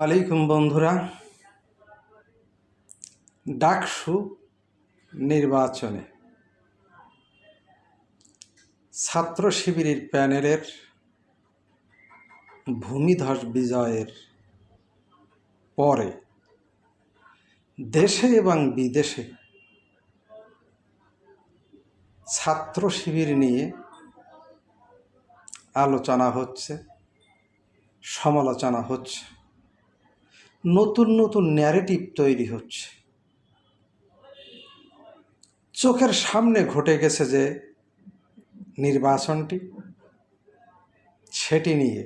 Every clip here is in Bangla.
আলাইকুম বন্ধুরা, ডাকসু নির্বাচনে ছাত্র শিবিরের প্যানেলের ভূমিধস বিজয়ের পরে দেশে এবং বিদেশে ছাত্র শিবির নিয়ে আলোচনা হচ্ছে, সমালোচনা হচ্ছে, নতুন নতুন ন্যারেটিভ তৈরি হচ্ছে। চোখের সামনে ঘটে গেছে যে নির্বাচনটি, সেটি নিয়ে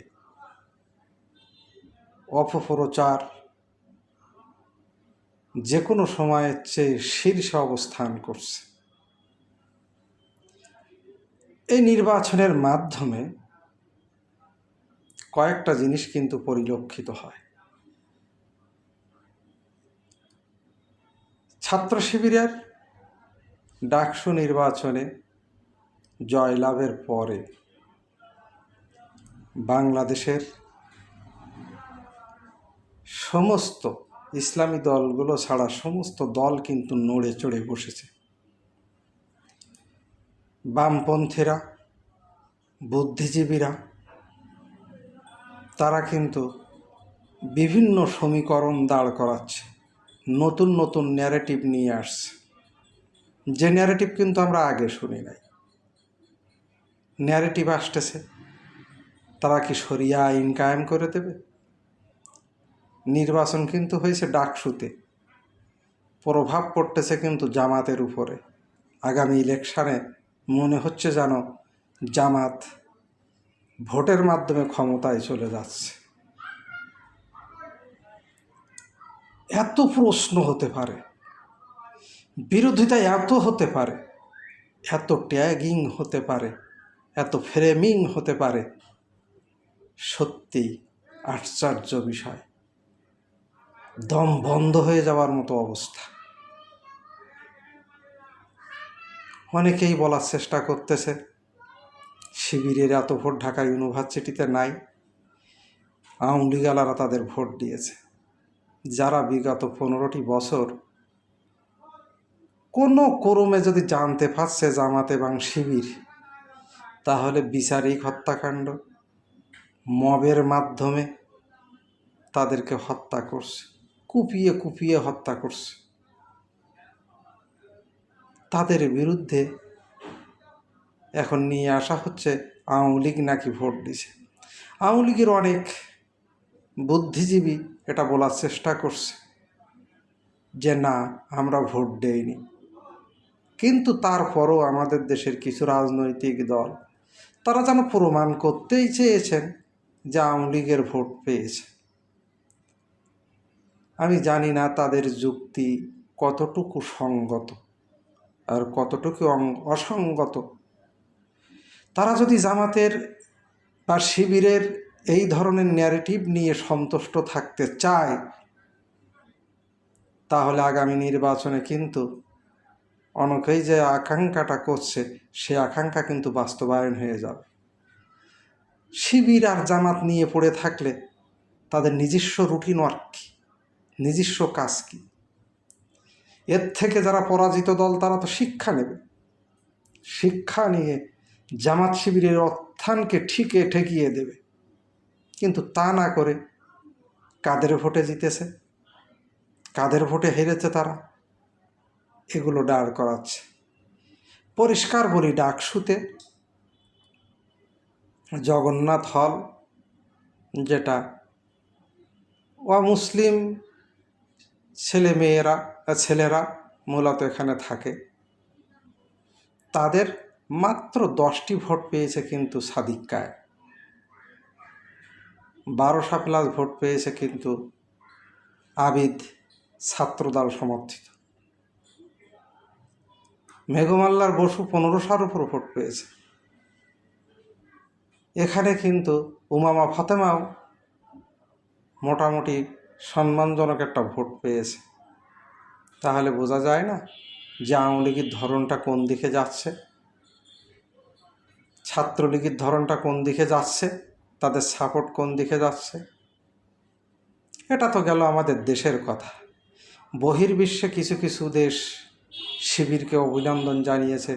অপপ্রচার যে কোনো সময়ের চেয়ে শীর্ষে অবস্থান করছে। এই নির্বাচনের মাধ্যমে কয়েকটা জিনিস কিন্তু পরিলক্ষিত হয়। ছাত্র শিবিরের ডাকসু নির্বাচনে জয়লাভের পরে বাংলাদেশের সমস্ত ইসলামী দলগুলো ছাড়া সমস্ত দল কিন্তু নড়ে চড়ে বসেছে। বামপন্থীরা, বুদ্ধিজীবীরা তারা কিন্তু বিভিন্ন সমীকরণ দাঁড় করাচ্ছে, নতুন নতুন ন্যারেটিভ নিয়ে আসছে, যে ন্যারেটিভ কিন্তু আমরা আগে শুনি নাই। ন্যারেটিভ আসতেছে, তারা কি শরিয়া আইন কায়েম করে দেবে? নির্বাচন কিন্তু হয়েছে ডাকসুতে, প্রভাব পড়তেছে কিন্তু জামাতের উপরে। আগামী ইলেকশনে মনে হচ্ছে যেন জামাত ভোটের মাধ্যমে ক্ষমতায় চলে যাচ্ছে। এত প্রশ্ন হতে পারে, বিরোধিতা এত হতে পারে, এত ট্যাগিং হতে পারে, এত ফ্রেমিং হতে পারে, সত্যি আশ্চর্য বিষয়। দম বন্ধ হয়ে যাওয়ার মতো অবস্থা। অনেকেই বলার চেষ্টা করতেছে শিবিরের এত ভোট ঢাকা ইউনিভার্সিটিতে নাই, আওয়ামী লীগালারা তাদের ভোট দিয়েছে। যারা বিগত 15টি বছর কোনো ক্রমে যদি জানতে পারছে জামাত এবং শিবির, তাহলে বিচারিক হত্যাকাণ্ড, মবের মাধ্যমে তাদেরকে হত্যা করছে, কুপিয়ে কুপিয়ে হত্যা করছে। তাদের বিরুদ্ধে এখন নিয়ে আসা হচ্ছে আওয়ামী লীগ নাকি ভোট দিছে। আওয়ামী লীগের অনেক বুদ্ধিজীবী এটা বলার চেষ্টা করছে যে না, আমরা ভোট দেইনি। কিন্তু তারপরও আমাদের দেশের কিছু রাজনৈতিক দল তারা যেন প্রমাণ করতেই চেয়েছেন যে আওয়ামী লীগের ভোট পেয়েছে। আমি জানি না তাদের যুক্তি কতটুকু সঙ্গত আর কতটুকু অসঙ্গত। তারা যদি জামাতের বা শিবিরের এই ধরনের ন্যারেটিভ নিয়ে সন্তুষ্ট থাকতে চায়, তাহলে আগামী নির্বাচনে কিন্তু অনেকেই যে আকাঙ্ক্ষাটা করছে সে আকাঙ্ক্ষা কিন্তু বাস্তবায়ন হয়ে যাবে। শিবির আর জামাত নিয়ে পড়ে থাকলে তাদের নিজস্ব রুটিন ওয়ার্ক কী, নিজস্ব কাজ কী? এর থেকে যারা পরাজিত দল তারা তো শিক্ষা নেবে, শিক্ষা নিয়ে জামাত শিবিরের অত্থানকে ঠিকে ঠেকিয়ে দেবে। কিন্তু তা না করে কাদের ভোটে জিতেছে, কাদের ভোটে হেরেছে তারা, এগুলো দাঁড় করাচ্ছে। পরিষ্কার বলি, ডাকসুতে জগন্নাথ হল, যেটা অমুসলিম ছেলেরা মূলত এখানে থাকে, তাদের মাত্র 10টি ভোট পেয়েছে কিন্তু সাদিক কায়েম। 1200 প্লাস ভোট পেয়েছে কিন্তু আবিদ ছাত্রদল সমর্থিত। মেঘমাল্লার বসু 1500-র উপর ভোট পেয়েছে। এখানে কিন্তু উমামা ফাতেমাও মোটামুটি সম্মানজনক একটা ভোট পেয়েছে। তাহলে বোঝা যায় না যে আওয়ামী লীগের ধরনটা কোন দিকে যাচ্ছে, ছাত্রলীগের ধরনটা কোন দিকে যাচ্ছে, তাদের সাপোর্ট কোন দিকে যাচ্ছে। এটা তো গেল আমাদের দেশের কথা। বহির্বিশ্বে কিছু কিছু দেশ শিবিরকে অভিনন্দন জানিয়েছে।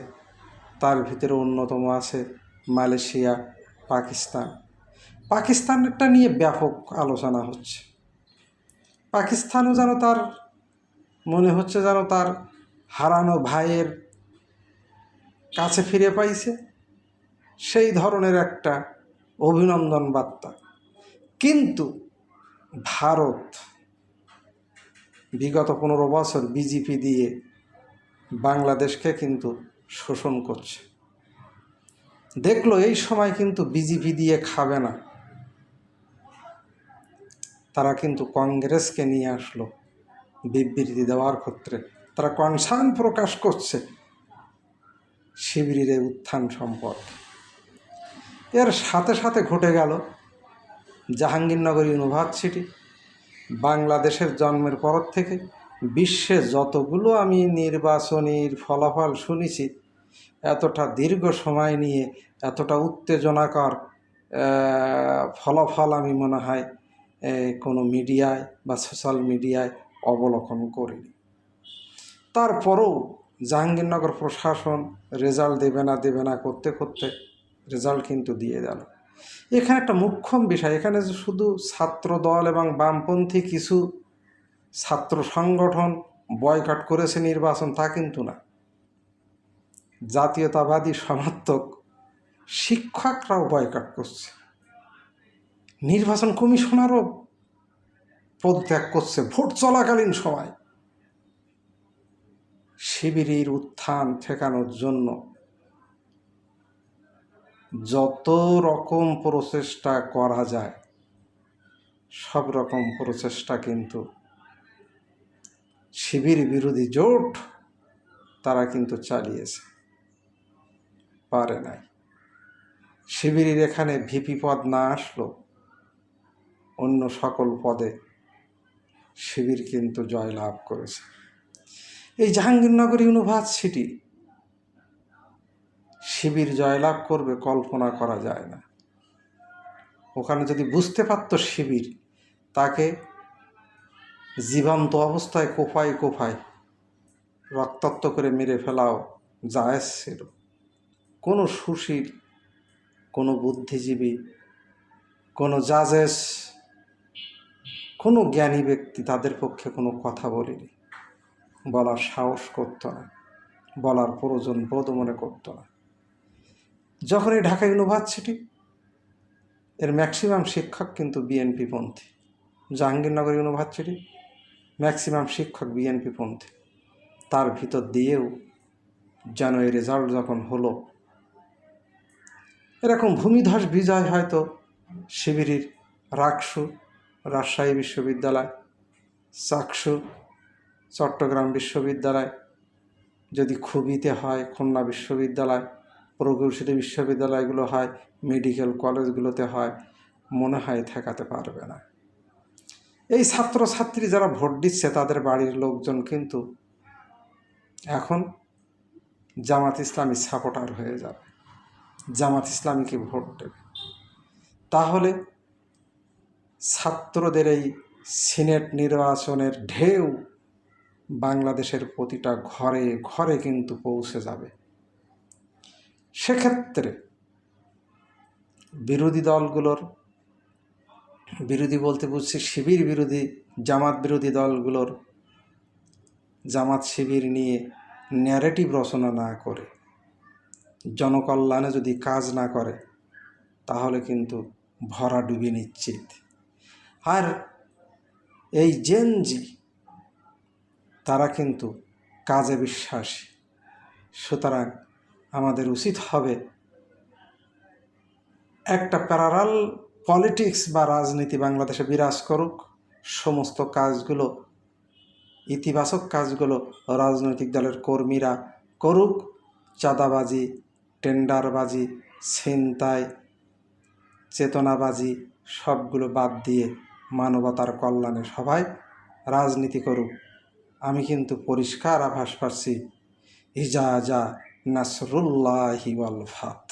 তার ভিতরে অন্যতম আছে মালয়েশিয়া, পাকিস্তান। পাকিস্তানেরটা নিয়ে ব্যাপক আলোচনা হচ্ছে। পাকিস্তানও যেন তার মনে হচ্ছে যেন তার হারানো ভাইয়ের কাছে ফিরে পাইছে, সেই ধরনের একটা অভিনন্দন বার্তা। কিন্তু ভারত বিগত 15 বছর বিজেপি দিয়ে বাংলাদেশকে কিন্তু শোষণ করছে। দেখলো এই সময় কিন্তু বিজেপি দিয়ে খাবে না, তারা কিন্তু কংগ্রেসকে নিয়ে আসলো বিবৃতি দেওয়ার ক্ষেত্রে। তারা কনসার্ন প্রকাশ করছে শিবিরের উত্থান সম্পর্কে। এর সাথে সাথে ঘটে গেল জাহাঙ্গীরনগর ইউনিভার্সিটি। বাংলাদেশের জন্মের পর থেকে বিশ্বে যতগুলো আমি নির্বাচনীর ফলাফল শুনেছি, এতটা দীর্ঘ সময় নিয়ে এতটা উত্তেজনাকর ফলাফল আমি মনে হয় কোনো মিডিয়ায় বা সোশ্যাল মিডিয়ায় অবলোকন করিনি। তারপরেও জাহাঙ্গীরনগর প্রশাসন রেজাল্ট দেবে না করতে করতে রেজাল্ট কিন্তু দিয়ে গেল। এখানে একটা মুখ্য বিষয়, এখানে যে শুধু ছাত্র দল এবং বামপন্থী কিছু ছাত্র সংগঠন বয়কট করেছে নির্বাচন, তা কিন্তু না। জাতীয়তাবাদী সমর্থক শিক্ষকরাও বয়কট করছে, নির্বাচন কমিশনারও পদত্যাগ করছে ভোট চলাকালীন সময়। শিবিরের উত্থান ঠেকানোর জন্য যত রকম প্রচেষ্টা করা যায়, সব রকম প্রচেষ্টা কিন্তু শিবির বিরোধী জোট তারা কিন্তু চালিয়েছে, পারে নাই। শিবিরের এখানে ভিপি পদ না আসলো, অন্য সকল পদে শিবির কিন্তু জয়লাভ করেছে। এই জাহাঙ্গীরনগর ইউনিভার্সিটি শিবির জয়লাভ করবে কল্পনা করা যায় না। ওখানে যদি বুঝতে পারত শিবির, তাকে জীবন্ত অবস্থায় কোপায় রক্তাক্ত করে মেরে ফেলাও জায়েজ ছিল। কোনো সুশীল, কোনো বুদ্ধিজীবী, কোনো জাজেস, কোনো জ্ঞানী ব্যক্তি তাদের পক্ষে কোনো কথা বলেনি, বলার সাহস করত না, বলার প্রয়োজন বোধ মনে করত না। যখন এই ঢাকা ইউনিভার্সিটি এর ম্যাক্সিমাম শিক্ষক কিন্তু বিএনপিপন্থী, জাহাঙ্গীরনগর ইউনিভার্সিটি ম্যাক্সিমাম শিক্ষক বিএনপিপন্থী, তার ভিতর দিয়েও যেন এই রেজাল্ট যখন হলো, এরকম ভূমিধস বিজয় হয়তো শিবিরের রাকসু রাজশাহী বিশ্ববিদ্যালয়, চাকসু চট্টগ্রাম বিশ্ববিদ্যালয়, যদি খুবিতে হয় খুলনা বিশ্ববিদ্যালয়, প্রকৌশলী বিশ্ববিদ্যালয়গুলো হয়, মেডিকেল কলেজগুলোতে হয়, মনে হয় ঠেকাতে পারবে না। এই ছাত্রছাত্রী যারা ভোট দিচ্ছে তাদের বাড়ির লোকজন কিন্তু এখন জামাত ইসলামী সাপোর্টার হয়ে যাবে, জামাত ইসলামীকে ভোট দেবে। তাহলে ছাত্রদের এই সিনেট নির্বাচনের ঢেউ বাংলাদেশের প্রতিটা ঘরে ঘরে কিন্তু পৌঁছে যাবে। সেক্ষেত্রে বিরোধী দলগুলোর, বিরোধী বলতে বুঝছি শিবির বিরোধী, জামাত বিরোধী দলগুলোর জামাত শিবির নিয়ে ন্যারেটিভ রচনা না করে, জনকল্যাণে যদি কাজ না করে, তাহলে কিন্তু ভরাডুবি নিশ্চিত। আর এই জেনজি তারা কিন্তু কাজে বিশ্বাসী। সুতরাং আমাদের উচিত হবে একটা প্যারালাল পলিটিক্স বা রাজনীতি বাংলাদেশে বিরাজ করুক। সমস্ত কাজগুলো, ইতিবাচক কাজগুলো রাজনৈতিক দলের কর্মীরা করুক। চাঁদাবাজি, টেন্ডারবাজি, ছিনতাই, চেতনাবাজি সবগুলো বাদ দিয়ে মানবতার কল্যাণে সবাই রাজনীতি করুক। আমি কিন্তু পরিষ্কার আভাস পাচ্ছি, ইজা যা নাসরুল্লাহি ওয়াল ফাত।